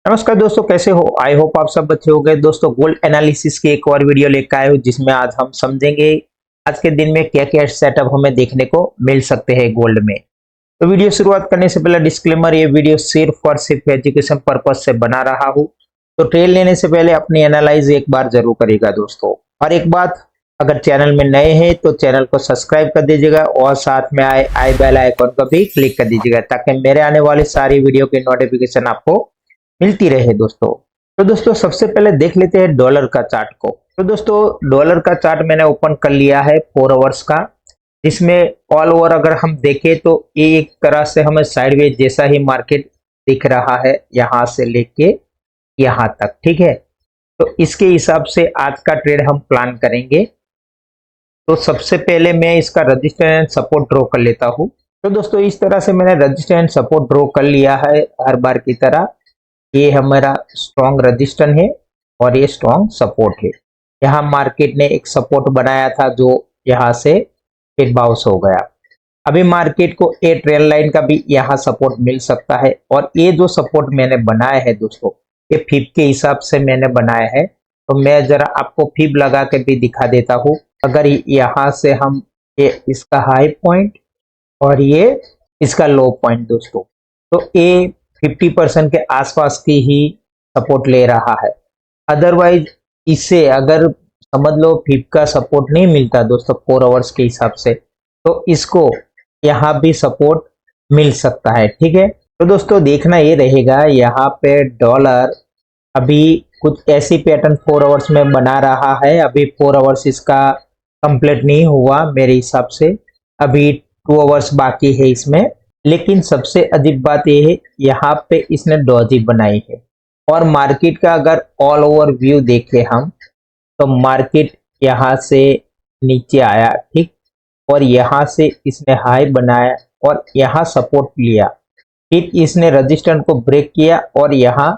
नमस्कार दोस्तों, कैसे हो? आई होप आप सब अच्छे हो गए। दोस्तों, गोल्ड एनालिसिस की एक और वीडियो लेकर आए हो जिसमें आज हम समझेंगे आज के दिन में क्या क्या सेटअप हमें देखने को मिल सकते हैं गोल्ड में। तो वीडियो शुरुआत करने से पहले डिस्क्लेमर, ये वीडियो सिर्फ और सिर्फ एजुकेशन पर्पज से बना रहा हूँ। तो ट्रेड लेने से पहले अपनी एनालाइज एक बार जरूर करिएगा दोस्तों। और एक बात, अगर चैनल में नए हैं तो चैनल को सब्सक्राइब कर दीजिएगा और साथ में आए आई बेल आइकॉन को भी क्लिक कर दीजिएगा ताकि मेरे आने वाली सारी वीडियो की नोटिफिकेशन आपको मिलती रहे दोस्तों। तो दोस्तों, सबसे पहले देख लेते हैं डॉलर का चार्ट को। तो दोस्तों, डॉलर का चार्ट मैंने ओपन कर लिया है 4 आवर्स का, जिसमें ऑल ओवर अगर हम देखें तो ये एक तरह से हमें साइडवेज जैसा ही मार्केट दिख रहा है, यहां से लेके यहां तक। ठीक है, तो इसके हिसाब से आज का ट्रेड हम प्लान करेंगे। तो सबसे पहले मैं इसका रजिस्टर एंड सपोर्ट ड्रॉ कर लेता हूं। तो दोस्तों, इस तरह से मैंने रजिस्टर एंड सपोर्ट ड्रॉ कर लिया है हर बार की तरह। ये हमारा स्ट्रॉन्ग रजिस्टर है और ये स्ट्रॉन्ग सपोर्ट है। यहाँ मार्केट ने एक सपोर्ट बनाया था जो यहाँ से एक बाउंस हो गया। अभी मार्केट को ए ट्रेल लाइन का भी यहाँ सपोर्ट मिल सकता है। और ये जो सपोर्ट मैंने बनाया है दोस्तों, ये फिब के हिसाब से मैंने बनाया है। तो मैं जरा आपको फिब लगा के भी दिखा देता हूँ। अगर यहाँ से हम ये इसका हाई पॉइंट और ये इसका लो पॉइंट दोस्तों, तो ये 50% के आसपास की ही सपोर्ट ले रहा है। अदरवाइज इससे अगर समझ लो फिब का सपोर्ट नहीं मिलता दोस्तों 4 आवर्स के हिसाब से, तो इसको यहाँ भी सपोर्ट मिल सकता है। ठीक है, तो दोस्तों देखना ये रहेगा, यहाँ पे डॉलर अभी कुछ ऐसी पैटर्न 4 आवर्स में बना रहा है। अभी 4 आवर्स इसका कंप्लीट नहीं हुआ मेरे हिसाब से, अभी 2 आवर्स बाकी है इसमें। लेकिन सबसे अजीब बात यह है, यहाँ पे इसने डॉजी बनाई है। और मार्केट का अगर ऑल ओवर व्यू देखें हम, तो मार्केट यहाँ से नीचे आया, ठीक, और यहाँ से इसने हाई बनाया और यहाँ सपोर्ट लिया, फिर इसने रजिस्टेंस को ब्रेक किया और यहाँ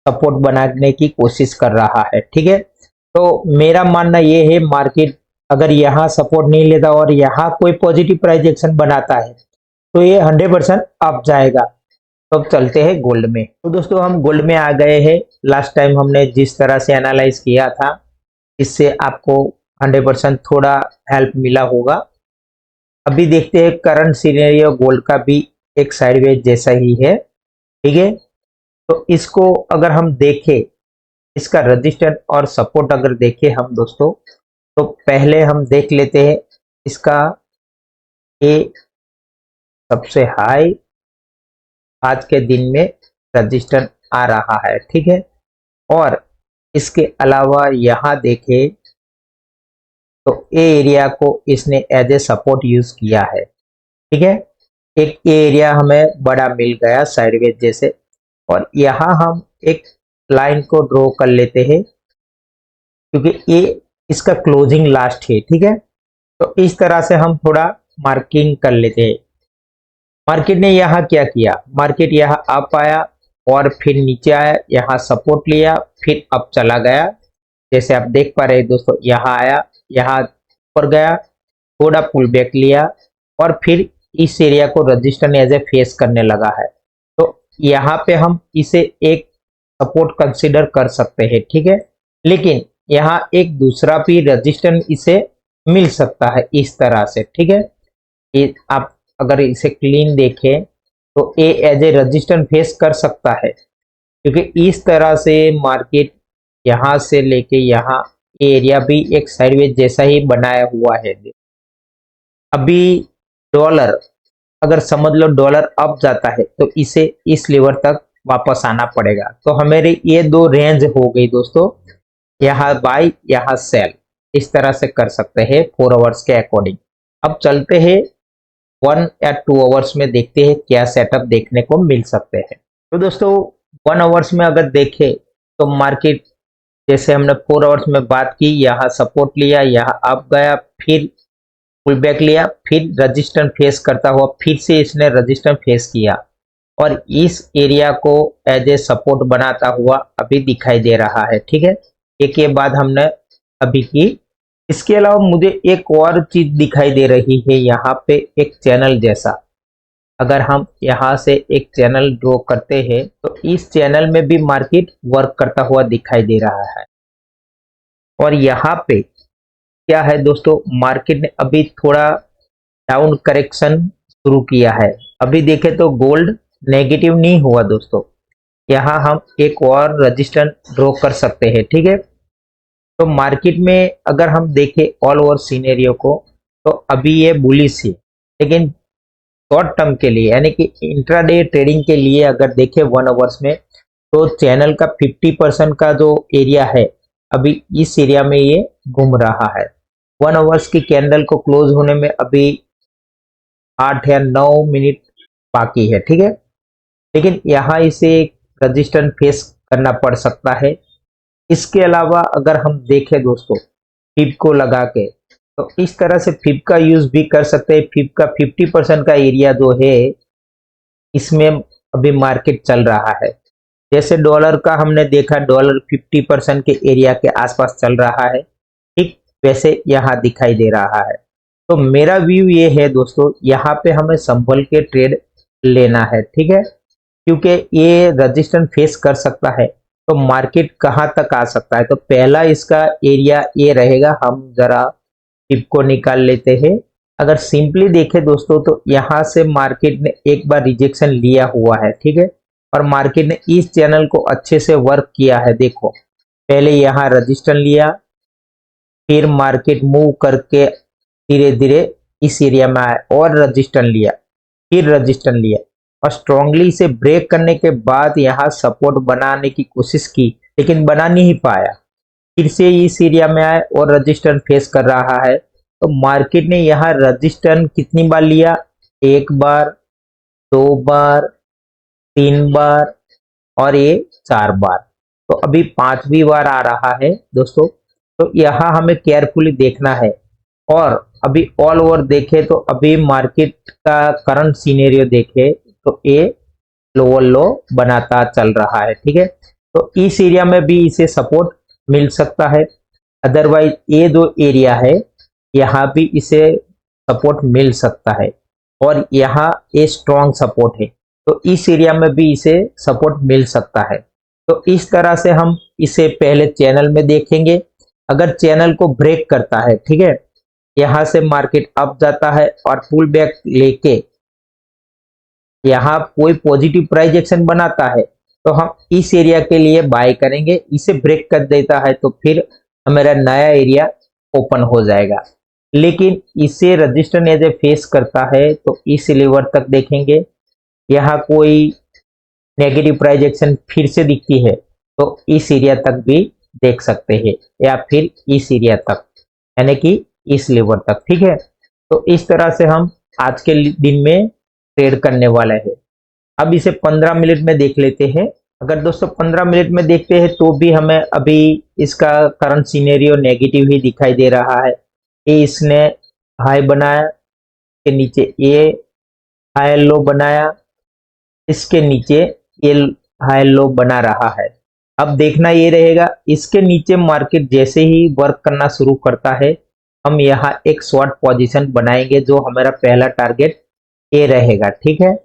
सपोर्ट बनाने की कोशिश कर रहा है। ठीक है, तो मेरा मानना यह है, मार्केट अगर यहाँ सपोर्ट नहीं लेता और यहाँ कोई पॉजिटिव प्राइस एक्शन बनाता है तो ये 100% अप जाएगा। तो अब चलते हैं गोल्ड में। तो दोस्तों, हम गोल्ड में आ गए हैं। लास्ट टाइम हमने जिस तरह से एनालाइज किया था, इससे आपको 100% थोड़ा हेल्प मिला होगा। अभी देखते हैं करंट सिनेरियो गोल्ड का भी एक साइडवेज जैसा ही है। ठीक है, तो इसको अगर हम देखें, इसका रजिस्टेंस और सपोर्ट अगर देखें हम दोस्तों, तो पहले हम देख लेते हैं इसका ए सबसे हाई आज के दिन में रजिस्टर आ रहा है। ठीक है, और इसके अलावा यहां देखें तो ए एरिया को इसने एज ए सपोर्ट यूज किया है। ठीक है, एक ए एरिया हमें बड़ा मिल गया साइडवेज जैसे, और यहां हम एक लाइन को ड्रॉ कर लेते हैं क्योंकि ये इसका क्लोजिंग लास्ट है। ठीक है, तो इस तरह से हम थोड़ा मार्किंग कर लेते हैं। मार्केट ने यहाँ क्या किया, मार्केट यहाँ अप आया और फिर नीचे आया, यहाँ सपोर्ट लिया, फिर अप चला गया। जैसे आप देख पा रहे हैं दोस्तों, यहाँ आया, यहाँ ऊपर गया, थोड़ा पुल बैक लिया और फिर इस एरिया को रजिस्टर एज ए फेस करने लगा है। तो यहाँ पे हम इसे एक सपोर्ट कंसिडर कर सकते हैं। ठीक है, लेकिन यहाँ एक दूसरा भी रजिस्टर इसे मिल सकता है इस तरह से। ठीक है, ये आप अगर इसे क्लीन देखें तो ए एज ए रजिस्टेंस फेस कर सकता है, क्योंकि इस तरह से मार्केट यहां से लेके यहाँ एरिया भी एक साइडवेज जैसा ही बनाया हुआ है। अभी डॉलर अगर समझ लो डॉलर अप जाता है तो इसे इस लेवल तक वापस आना पड़ेगा। तो हमारे ये दो रेंज हो गई दोस्तों, यहाँ बाई यहाँ सेल, इस तरह से कर सकते हैं 4 आवर्स के अकॉर्डिंग। अब चलते हैं 1 या 2 आवर्स में, देखते हैं क्या सेटअप देखने को मिल सकते हैं। तो दोस्तों, 1 आवर्स में अगर देखें तो मार्केट जैसे हमने 4 आवर्स में बात की, यहाँ सपोर्ट लिया, यहाँ अप गया, फिर पुल बैक लिया, फिर रजिस्टेंस फेस करता हुआ फिर से इसने रजिस्टेंस फेस किया और इस एरिया को एज ए सपोर्ट बनाता हुआ अभी दिखाई दे रहा है। ठीक है, एक के बाद हमने अभी की। इसके अलावा मुझे एक और चीज दिखाई दे रही है, यहाँ पे एक चैनल जैसा, अगर हम यहाँ से एक चैनल ड्रॉ करते हैं तो इस चैनल में भी मार्केट वर्क करता हुआ दिखाई दे रहा है। और यहाँ पे क्या है दोस्तों, मार्केट ने अभी थोड़ा डाउन करेक्शन शुरू किया है। अभी देखें तो गोल्ड नेगेटिव नहीं हुआ दोस्तों, यहाँ हम एक और रजिस्टेंस ड्रॉ कर सकते हैं। ठीक है, तो मार्केट में अगर हम देखें ऑल ओवर सिनेरियो को तो अभी ये बुलिश है, लेकिन शॉर्ट टर्म के लिए यानी कि इंट्राडे ट्रेडिंग के लिए अगर देखें 1 आवर्स में तो चैनल का 50% का जो एरिया है अभी इस एरिया में ये घूम रहा है। 1 आवर्स की कैंडल को क्लोज होने में अभी 8 या 9 मिनट बाकी है। ठीक है, लेकिन यहाँ इसे रजिस्टेंस फेस करना पड़ सकता है। इसके अलावा अगर हम देखें दोस्तों फिब को लगा के तो इस तरह से फिब का यूज भी कर सकते हैं। फिब का 50% का एरिया जो है इसमें अभी मार्केट चल रहा है। जैसे डॉलर का हमने देखा, डॉलर 50% के एरिया के आसपास चल रहा है, ठीक वैसे यहाँ दिखाई दे रहा है। तो मेरा व्यू ये है दोस्तों, यहाँ पे हमें संभल के ट्रेड लेना है। ठीक है, क्योंकि ये रजिस्टेंस फेस कर सकता है तो मार्केट कहाँ तक आ सकता है। तो पहला इसका एरिया ये रहेगा। हम जरा टिप को निकाल लेते हैं। अगर सिंपली देखें दोस्तों तो यहाँ से मार्केट ने एक बार रिजेक्शन लिया हुआ है। ठीक है, और मार्केट ने इस चैनल को अच्छे से वर्क किया है। देखो पहले यहाँ रजिस्टेंस लिया, फिर मार्केट मूव करके धीरे धीरे इस एरिया में आया और रजिस्टेंस लिया, फिर रजिस्टेंस लिया और स्ट्रांगली इसे ब्रेक करने के बाद यहाँ सपोर्ट बनाने की कोशिश की, लेकिन बना नहीं पाया। फिर से इस एरिया में आए और रजिस्टेंस फेस कर रहा है। तो मार्केट ने यहाँ रजिस्टेंस कितनी बार लिया, 1 बार, 2 बार, 3 बार और ये 4 बार। तो अभी 5वीं बार आ रहा है दोस्तों। तो यहाँ हमें केयरफुली देखना है। और अभी ऑल ओवर देखे तो अभी मार्केट का करंट सीनेरियो देखे तो ये लोअर लो बनाता चल रहा है। ठीक है, तो इस एरिया में भी इसे सपोर्ट मिल सकता है। अदरवाइज ये जो एरिया है यहाँ भी इसे सपोर्ट मिल सकता है और यहाँ ये स्ट्रॉन्ग सपोर्ट है, तो इस एरिया में भी इसे सपोर्ट मिल सकता है। तो इस तरह से हम इसे पहले चैनल में देखेंगे। अगर चैनल को ब्रेक करता है, ठीक है, यहाँ से मार्केट अप जाता है और पुल बैक लेके यहाँ कोई पॉजिटिव प्राइस एक्शन बनाता है तो हम इस एरिया के लिए बाय करेंगे। इसे ब्रेक कर देता है तो फिर हमारा नया एरिया ओपन हो जाएगा। लेकिन इसे रजिस्टेंस एज ए फेस करता है तो इस लेवल तक देखेंगे। यहाँ कोई नेगेटिव प्राइस एक्शन फिर से दिखती है तो इस एरिया तक भी देख सकते हैं या फिर इस एरिया तक यानी कि इस लेवल तक। ठीक है, तो इस तरह से हम आज के दिन में ट्रेड करने वाला है। अब इसे 15 मिनट में देख लेते हैं। अगर दोस्तों 15 मिनट में देखते हैं तो भी हमें अभी इसका करंट सिनेरियो नेगेटिव ही दिखाई दे रहा है। ये इसने हाई बनाया, के नीचे ये हाई लो बनाया, इसके नीचे ये हाई लो बना रहा है। अब देखना ये रहेगा, इसके नीचे मार्केट जैसे ही वर्क करना शुरू करता है हम यहाँ एक शॉर्ट पोजीशन बनाएंगे जो हमारा पहला टारगेट ए रहेगा। ठीक है,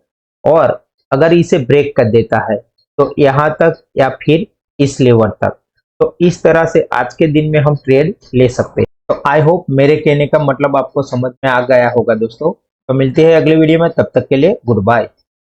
और अगर इसे ब्रेक कर देता है तो यहाँ तक या फिर इस लेवल तक। तो इस तरह से आज के दिन में हम ट्रेड ले सकते हैं। तो आई होप मेरे कहने का मतलब आपको समझ में आ गया होगा दोस्तों। तो मिलते हैं अगले वीडियो में, तब तक के लिए गुड बाय।